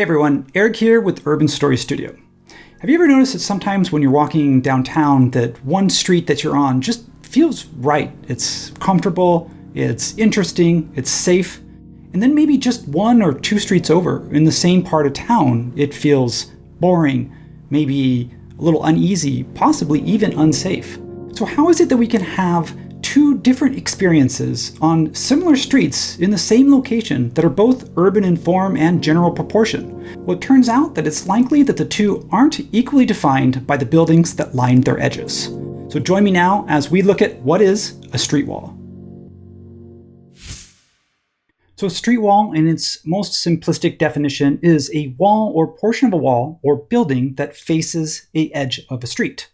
Hey everyone, Eric here with Urban Story Studio. Have you ever noticed that sometimes when you're walking downtown that one street that you're on just feels right? It's comfortable, it's interesting, it's safe, and then maybe just one or two streets over in the same part of town, it feels boring, maybe a little uneasy, possibly even unsafe. So how is it that we can have two different experiences on similar streets in the same location that are both urban in form and general proportion? Well, it turns out that it's likely that the two aren't equally defined by the buildings that line their edges. So join me now as we look at what is a street wall. So a street wall, in its most simplistic definition, is a wall or portion of a wall or building that faces the edge of a street.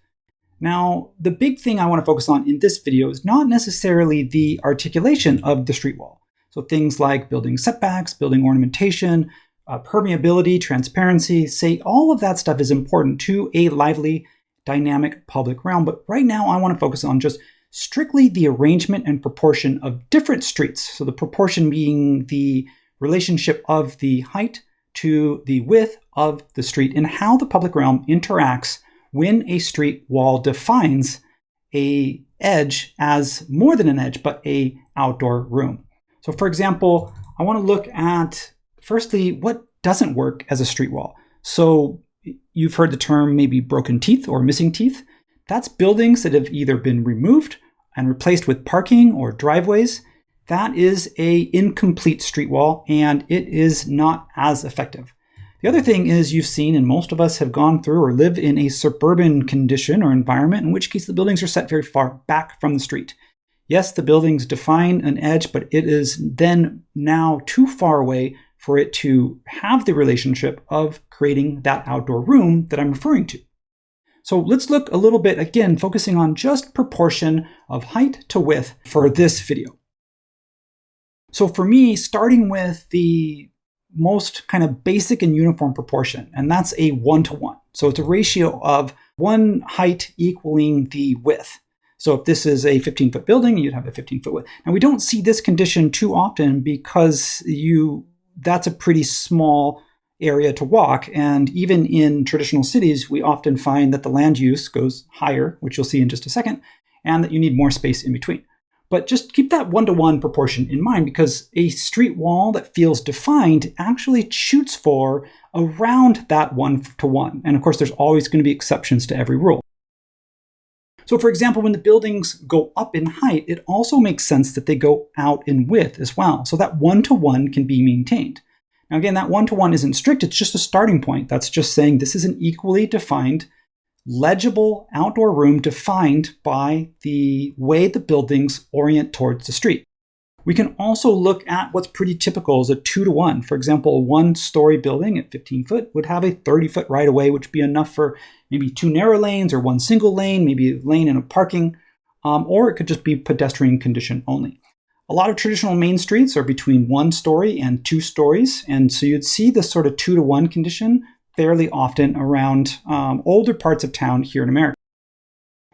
Now, the big thing I want to focus on in this video is not necessarily the articulation of the street wall. So things like building setbacks, building ornamentation, permeability, transparency, say all of that stuff is important to a lively, dynamic public realm. But right now I want to focus on just strictly the arrangement and proportion of different streets. So the proportion being the relationship of the height to the width of the street and how the public realm interacts when a street wall defines a edge as more than an edge, but a outdoor room. So for example, I want to look at, firstly, what doesn't work as a street wall. So you've heard the term maybe broken teeth or missing teeth. That's buildings that have either been removed and replaced with parking or driveways. That is an incomplete street wall, and it is not as effective. The other thing is you've seen, and most of us have gone through or live in a suburban condition or environment, in which case the buildings are set very far back from the street. Yes, the buildings define an edge, but it is then now too far away for it to have the relationship of creating that outdoor room that I'm referring to. So let's look a little bit, again, focusing on just proportion of height to width for this video. So for me, starting with the most kind of basic and uniform proportion, and that's a 1-to-1. So it's a ratio of one height equaling the width. So if this is a 15-foot building, you'd have a 15-foot width. Now we don't see this condition too often because that's a pretty small area to walk. And even in traditional cities, we often find that the land use goes higher, which you'll see in just a second, and that you need more space in between. But just keep that 1-to-1 proportion in mind, because a street wall that feels defined actually shoots for around that 1-to-1. And of course, there's always going to be exceptions to every rule. So for example, when the buildings go up in height, it also makes sense that they go out in width as well. So that 1-to-1 can be maintained. Now again, that 1-to-1 isn't strict, it's just a starting point. That's just saying this is an equally defined, legible outdoor room defined by the way the buildings orient towards the street. We can also look at what's pretty typical as a 2-to-1. For example, a one-story building at 15 foot would have a 30-foot right-of-way, which would be enough for maybe two narrow lanes or one single lane, maybe a lane and a parking, or it could just be pedestrian condition only. A lot of traditional main streets are between 1 story and 2 stories, and so you'd see this sort of 2-to-1 condition fairly often around older parts of town here in America.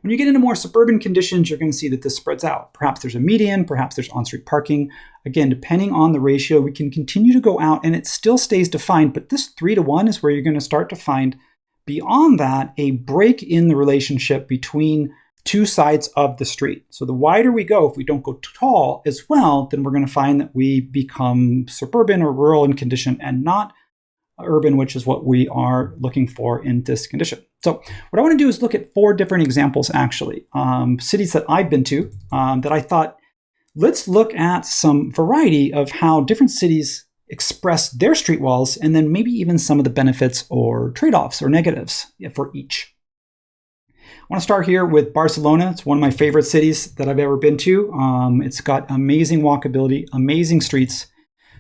When you get into more suburban conditions, you're going to see that this spreads out. Perhaps there's a median, perhaps there's on-street parking. Again, depending on the ratio, we can continue to go out and it still stays defined, but this 3-to-1 is where you're going to start to find, beyond that, a break in the relationship between two sides of the street. So the wider we go, if we don't go tall as well, then we're going to find that we become suburban or rural in condition and not urban, which is what we are looking for in this condition. So what I want to do is look at 4 different examples, actually, cities that I've been to that I thought, let's look at some variety of how different cities express their street walls, and then maybe even some of the benefits or trade-offs or negatives for each. I want to start here with Barcelona. It's one of my favorite cities that I've ever been to. It's got amazing walkability, amazing streets.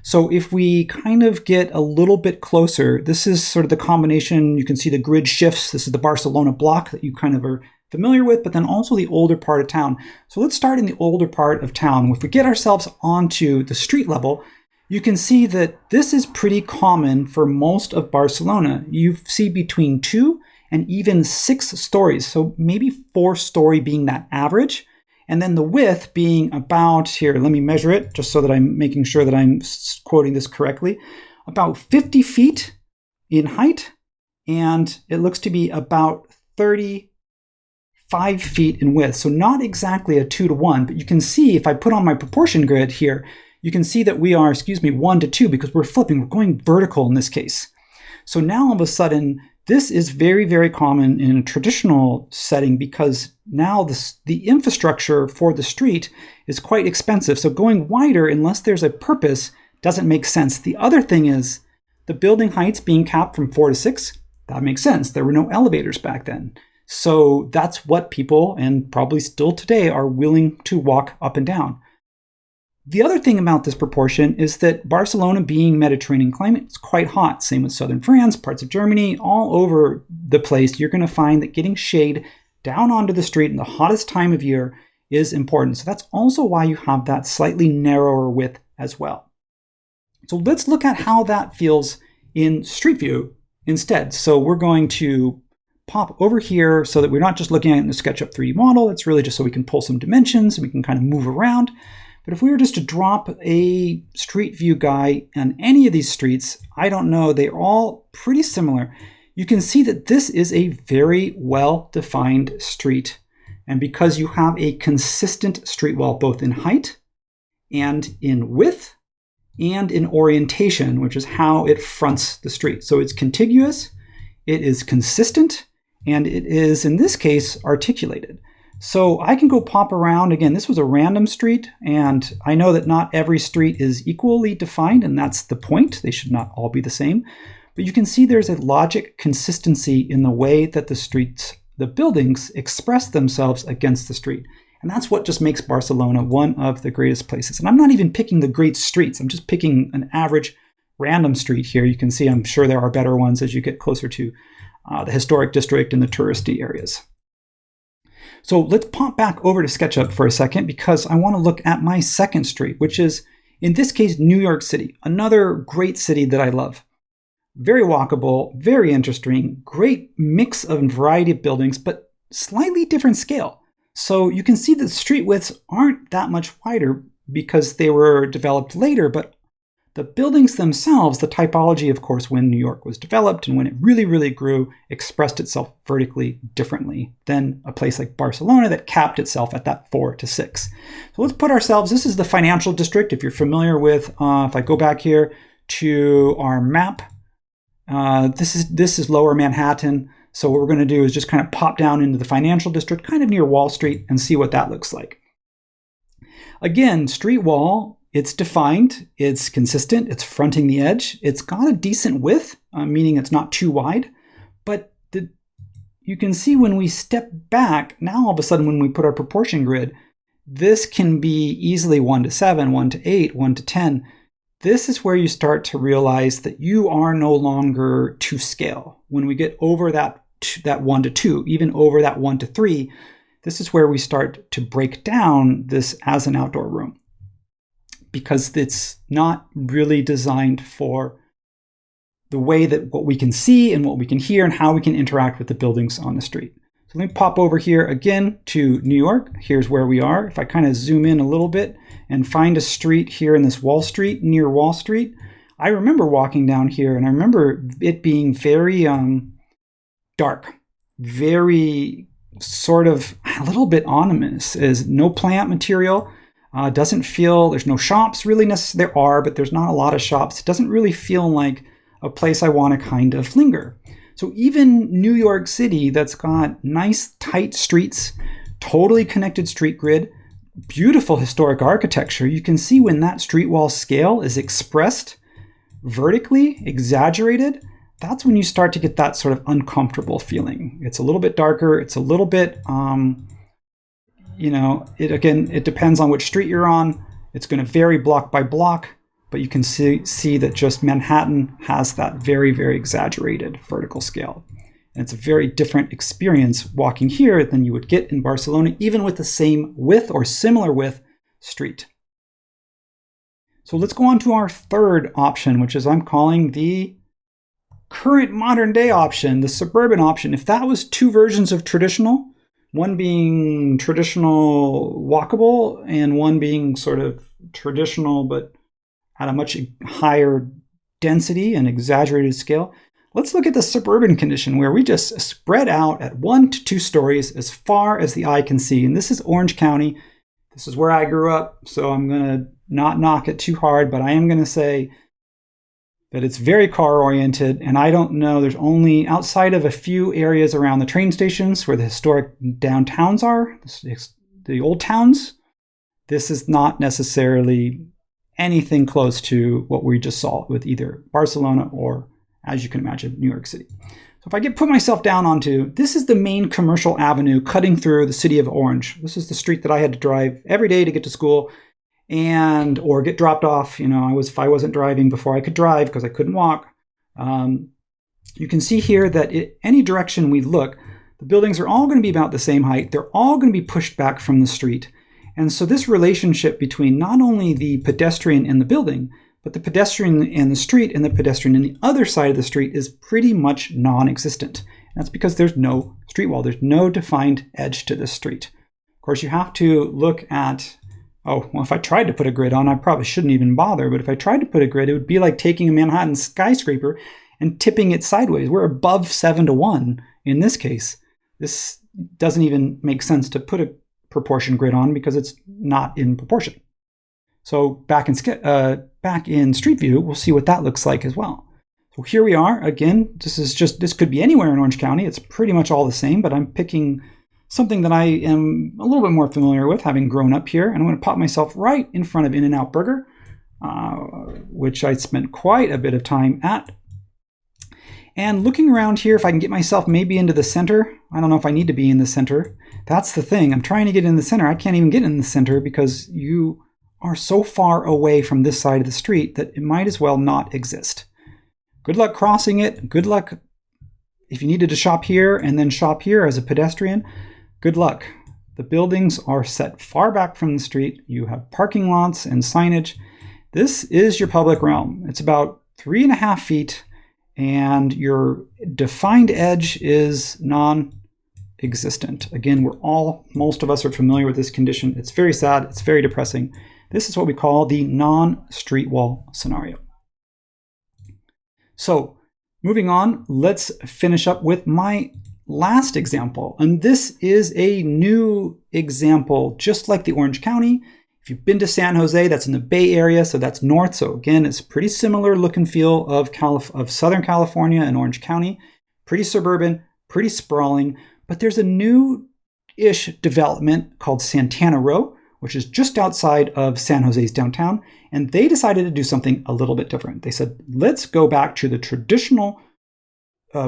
So if we kind of get a little bit closer, this is sort of the combination. You can see the grid shifts. This is the Barcelona block that you kind of are familiar with, but then also the older part of town. So let's start in the older part of town. If we get ourselves onto the street level, you can see that this is pretty common for most of Barcelona. You see between 2 and even 6 stories. So maybe 4-story being that average. And then the width being about, here, let me measure it just so that I'm making sure that I'm quoting this correctly, about 50 feet in height, and it looks to be about 35 feet in width. So not exactly a 2-to-1, but you can see if I put on my proportion grid here, you can see that we are, 1-to-2 because we're flipping, we're going vertical in this case. So now all of a sudden, this is very, very common in a traditional setting because now the infrastructure for the street is quite expensive. So going wider, unless there's a purpose, doesn't make sense. The other thing is the building heights being capped from 4 to 6. That makes sense. There were no elevators back then. So that's what people, and probably still today, are willing to walk up and down. The other thing about this proportion is that Barcelona, being Mediterranean climate, is quite hot. Same with southern France, parts of Germany, all over the place. You're going to find that getting shade down onto the street in the hottest time of year is important. So that's also why you have that slightly narrower width as well. So let's look at how that feels in Street View instead. So we're going to pop over here so that we're not just looking at it in the SketchUp 3D model. It's really just so we can pull some dimensions and we can kind of move around. But if we were just to drop a Street View guy on any of these streets, I don't know, they're all pretty similar. You can see that this is a very well-defined street. And because you have a consistent street wall, both in height and in width and in orientation, which is how it fronts the street. So it's contiguous, it is consistent, and it is, in this case, articulated. So I can go pop around. Again, this was a random street, and I know that not every street is equally defined, and that's the point. They should not all be the same. But you can see there's a logic consistency in the way that the streets, the buildings, express themselves against the street. And that's what just makes Barcelona one of the greatest places. And I'm not even picking the great streets. I'm just picking an average random street here. You can see I'm sure there are better ones as you get closer to the historic district and the touristy areas. So let's pop back over to SketchUp for a second because I want to look at my second street, which is, in this case, New York City, another great city that I love. Very walkable, very interesting, great mix of variety of buildings, but slightly different scale. So you can see that street widths aren't that much wider because they were developed later, but the buildings themselves, the typology, of course, when New York was developed and when it really, really grew, expressed itself vertically differently than a place like Barcelona that capped itself at that 4 to 6. So let's put ourselves, this is the financial district. If you're familiar with, if I go back here to our map, this is Lower Manhattan. So what we're going to do is just kind of pop down into the financial district, kind of near Wall Street, and see what that looks like. Again, street wall, it's defined, it's consistent, it's fronting the edge, it's got a decent width, meaning it's not too wide, but you can see when we step back, now all of a sudden when we put our proportion grid, this can be easily 1 to 7, 1 to 8, 1 to 10. This is where you start to realize that you are no longer to scale. When we get over that 1 to 2, even over that 1 to 3, this is where we start to break down this as an outdoor room, because it's not really designed for the way that what we can see and what we can hear and how we can interact with the buildings on the street. So let me pop over here again to New York. Here's where we are. If I kind of zoom in a little bit and find a street here in this Wall Street, near Wall Street, I remember walking down here and I remember it being very dark, very sort of a little bit ominous. Is no plant material. Doesn't feel, there's no shops really necessarily. There are, but there's not a lot of shops. It doesn't really feel like a place I want to kind of linger. So even New York City, that's got nice tight streets, totally connected street grid, beautiful historic architecture, you can see when that street wall scale is expressed vertically, exaggerated, that's when you start to get that sort of uncomfortable feeling. It's a little bit darker, it's a little bit, it depends on which street you're on. It's going to vary block by block, but you can see that just Manhattan has that very, very exaggerated vertical scale. And it's a very different experience walking here than you would get in Barcelona, even with the same width or similar width street. So let's go on to our third option, which is I'm calling the current modern day option, the suburban option. If that was two versions of traditional, one being traditional walkable and one being sort of traditional but at a much higher density and exaggerated scale, Let's look at the suburban condition where we just spread out at 1 to 2 stories as far as the eye can see. And this is Orange County. This is where I grew up, so I'm going to not knock it too hard, but I am going to say that it's very car-oriented, and I don't know, there's only, outside of a few areas around the train stations where the historic downtowns are, the old towns, this is not necessarily anything close to what we just saw with either Barcelona or, as you can imagine, New York City. So if I put myself down onto, this is the main commercial avenue cutting through the city of Orange. This is the street that I had to drive every day to get to school or get dropped off. If I wasn't driving before I could drive because I couldn't walk. You can see here that any direction we look, the buildings are all going to be about the same height. They're all going to be pushed back from the street. And so this relationship between not only the pedestrian and the building, but the pedestrian in the street and the pedestrian in the other side of the street is pretty much non-existent. And that's because there's no street wall. There's no defined edge to this street. Of course, you have to look at, if I tried to put a grid on, I probably shouldn't even bother. But if I tried to put a grid, it would be like taking a Manhattan skyscraper and tipping it sideways. We're above 7-to-1 in this case. This doesn't even make sense to put a proportion grid on because it's not in proportion. So back in Street View, we'll see what that looks like as well. So here we are. Again, this could be anywhere in Orange County. It's pretty much all the same, but I'm picking something that I am a little bit more familiar with, having grown up here. And I'm going to pop myself right in front of In-N-Out Burger, which I spent quite a bit of time at. And looking around here, if I can get myself maybe into the center. I don't know if I need to be in the center. That's the thing. I'm trying to get in the center. I can't even get in the center because you are so far away from this side of the street that it might as well not exist. Good luck crossing it. Good luck if you needed to shop here and then shop here as a pedestrian. Good luck. The buildings are set far back from the street. You have parking lots and signage. This is your public realm. It's about 3.5 feet, and your defined edge is non-existent. Again, most of us are familiar with this condition. It's very sad. It's very depressing. This is what we call the non-street wall scenario. So moving on, let's finish up with my last example. And this is a new example, just like the Orange County. If you've been to San Jose, that's in the Bay Area, so that's north. So again, it's pretty similar look and feel of Southern California and Orange County. Pretty suburban, pretty sprawling. But there's a new-ish development called Santana Row, which is just outside of San Jose's downtown. And they decided to do something a little bit different. They said, let's go back to the traditional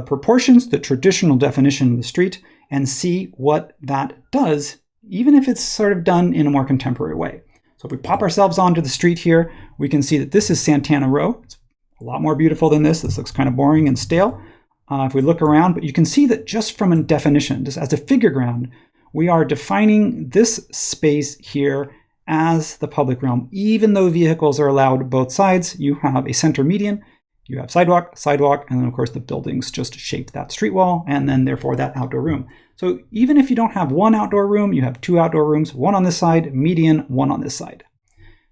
proportions, the traditional definition of the street, and see what that does, even if it's sort of done in a more contemporary way. So if we pop ourselves onto the street here, we can see that this is Santana Row. It's a lot more beautiful than this. This looks kind of boring and stale if we look around, but you can see that just from a definition, just as a figure ground, we are defining this space here as the public realm. Even though vehicles are allowed both sides, you have a center median, you have sidewalk, and then of course the buildings just shape that street wall, and then therefore that outdoor room. So even if you don't have one outdoor room, you have 2 outdoor rooms, one on this side, median, one on this side.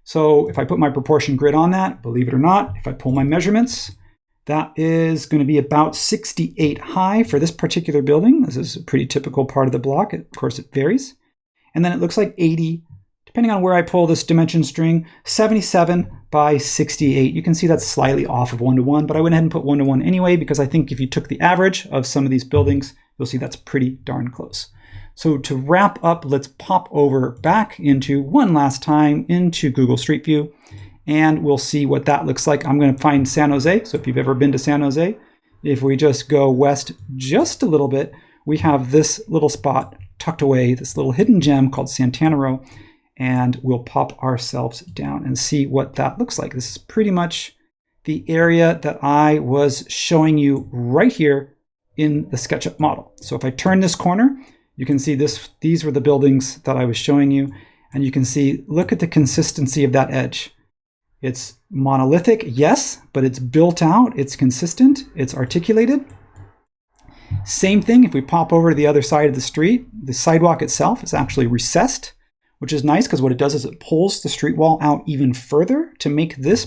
So if I put my proportion grid on that, believe it or not, if I pull my measurements, that is going to be about 68 high for this particular building. This is a pretty typical part of the block. Of course, it varies. And then it looks like 80, depending on where I pull this dimension string, 77 by 68. You can see that's slightly off of 1-to-1, but I went ahead and put 1-to-1 anyway, because I think if you took the average of some of these buildings, you'll see that's pretty darn close. So to wrap up, let's pop over back into one last time into Google Street View, and we'll see what that looks like. I'm going to find San Jose. So if you've ever been to San Jose, if we just go west just a little bit, we have this little spot tucked away, this little hidden gem called Santana Row, and we'll pop ourselves down and see what that looks like. This is pretty much the area that I was showing you right here in the SketchUp model. So if I turn this corner, you can see these were the buildings that I was showing you, and you can see, look at the consistency of that edge. It's monolithic, yes, but it's built out, it's consistent, it's articulated. Same thing if we pop over to the other side of the street. The sidewalk itself is actually recessed, which is nice because what it does is it pulls the street wall out even further to make this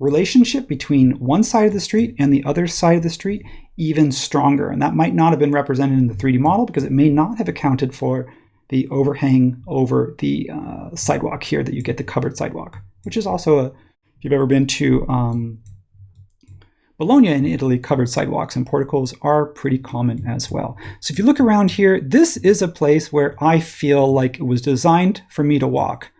relationship between one side of the street and the other side of the street even stronger. And that might not have been represented in the 3D model because it may not have accounted for the overhang over the sidewalk here that you get the covered sidewalk, which is also if you've ever been to Bologna in Italy, covered sidewalks and porticos are pretty common as well. So if you look around here, this is a place where I feel like it was designed for me to walk.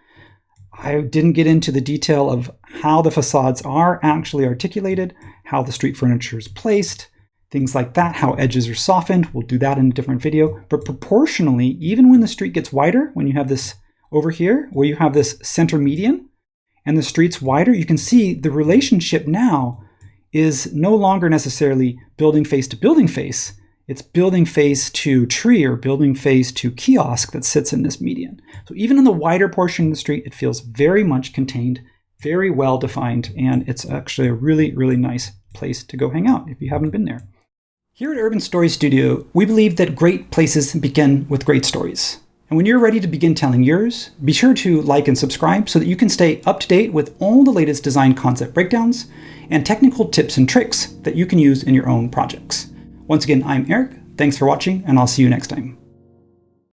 I didn't get into the detail of how the facades are actually articulated, how the street furniture is placed, things like that, how edges are softened. We'll do that in a different video. But proportionally, even when the street gets wider, when you have this over here, where you have this center median and the street's wider, you can see the relationship now is no longer necessarily building face to building face. It's building face to tree or building face to kiosk that sits in this median. So even in the wider portion of the street, it feels very much contained, very well defined, and it's actually a really, really nice place to go hang out if you haven't been there. Here at Urban Story Studio, we believe that great places begin with great stories. And when you're ready to begin telling yours, be sure to like and subscribe so that you can stay up to date with all the latest design concept breakdowns and technical tips and tricks that you can use in your own projects. Once again, I'm Eric. Thanks for watching, and I'll see you next time.